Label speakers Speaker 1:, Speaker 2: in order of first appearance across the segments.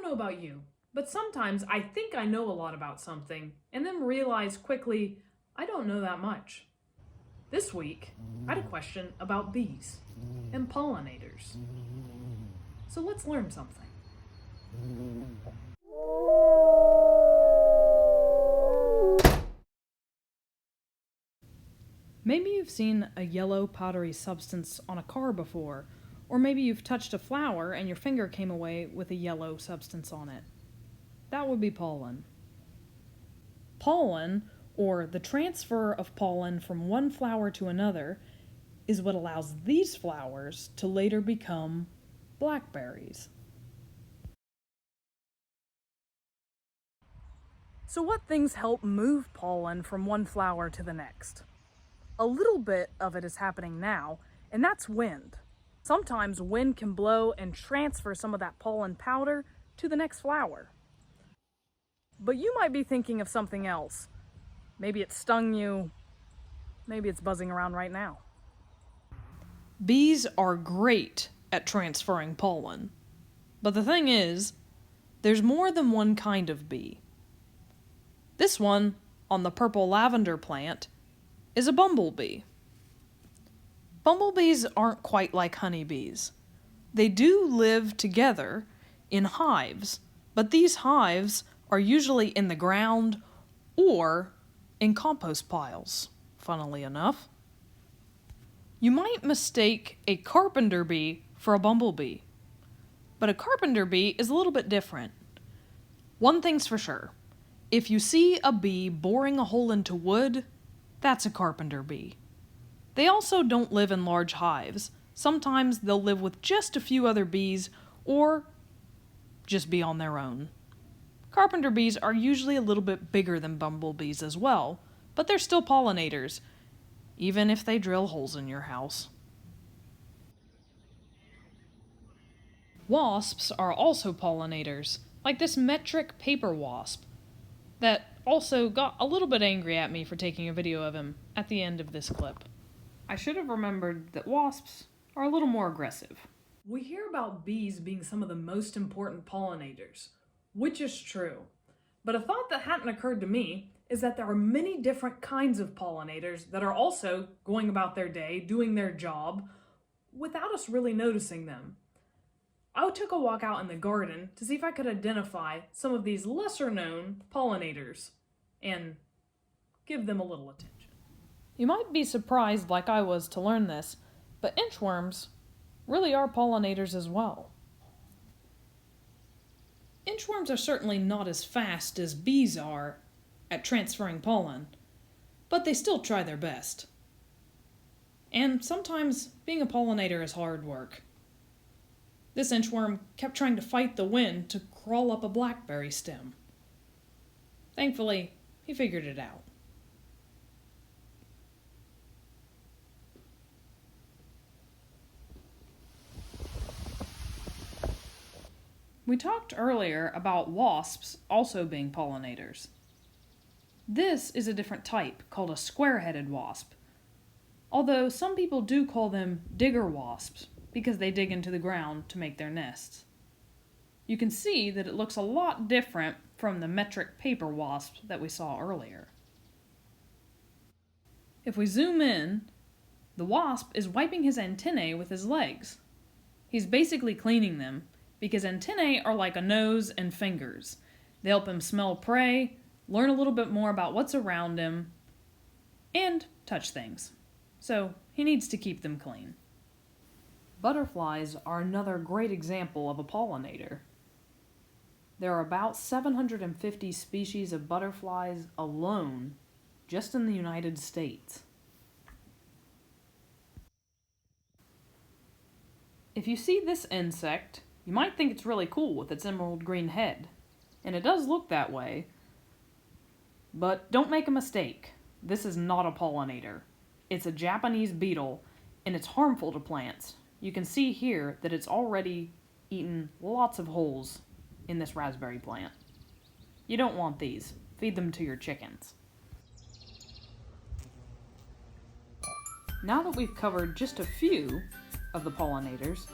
Speaker 1: know about you, but sometimes I think I know a lot about something and then realize quickly I don't know that much. This week, I had a question about bees and pollinators. So let's learn something. Maybe you've seen a yellow powdery substance on a car before, or maybe you've touched a flower and your finger came away with a yellow substance on it. That would be pollen. Pollen, or the transfer of pollen from one flower to another, is what allows these flowers to later become blackberries. So what things help move pollen from one flower to the next? A little bit of it is happening now, and that's wind. Sometimes wind can blow and transfer some of that pollen powder to the next flower. But you might be thinking of something else. Maybe it stung you, maybe it's buzzing around right now. Bees are great at transferring pollen. But the thing is, there's more than one kind of bee. This one, on the purple lavender plant, is a bumblebee. Bumblebees aren't quite like honeybees. They do live together in hives, but these hives are usually in the ground or in compost piles, funnily enough. You might mistake a carpenter bee for a bumblebee, but a carpenter bee is a little bit different. One thing's for sure, if you see a bee boring a hole into wood, that's a carpenter bee. They also don't live in large hives. Sometimes they'll live with just a few other bees or just be on their own. Carpenter bees are usually a little bit bigger than bumblebees as well, but they're still pollinators, even if they drill holes in your house. Wasps are also pollinators, like this metric paper wasp, that also got a little bit angry at me for taking a video of him at the end of this clip. I should have remembered that wasps are a little more aggressive. We hear about bees being some of the most important pollinators, which is true. But a thought that hadn't occurred to me is that there are many different kinds of pollinators that are also going about their day, doing their job, without us really noticing them. I took a walk out in the garden to see if I could identify some of these lesser-known pollinators and give them a little attention. You might be surprised, like I was, to learn this, but inchworms really are pollinators as well. Inchworms are certainly not as fast as bees are at transferring pollen, but they still try their best. And sometimes being a pollinator is hard work. This inchworm kept trying to fight the wind to crawl up a blackberry stem. Thankfully, he figured it out. We talked earlier about wasps also being pollinators. This is a different type called a square-headed wasp, although some people do call them digger wasps because they dig into the ground to make their nests. You can see that it looks a lot different from the metric paper wasp that we saw earlier. If we zoom in, the wasp is wiping his antennae with his legs. He's basically cleaning them because antennae are like a nose and fingers. They help him smell prey, learn a little bit more about what's around him, and touch things. So he needs to keep them clean. Butterflies are another great example of a pollinator. There are about 750 species of butterflies alone just in the United States. If you see this insect, you might think it's really cool with its emerald green head, and it does look that way. But don't make a mistake, this is not a pollinator. It's a Japanese beetle, and it's harmful to plants. You can see here that it's already eaten lots of holes in this raspberry plant. You don't want these. Feed them to your chickens. Now that we've covered just a few of the pollinators,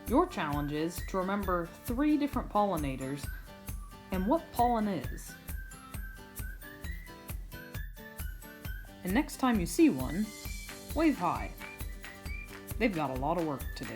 Speaker 1: Your challenge is to remember 3 different pollinators and what pollen is. And next time you see one, wave hi. They've got a lot of work to do.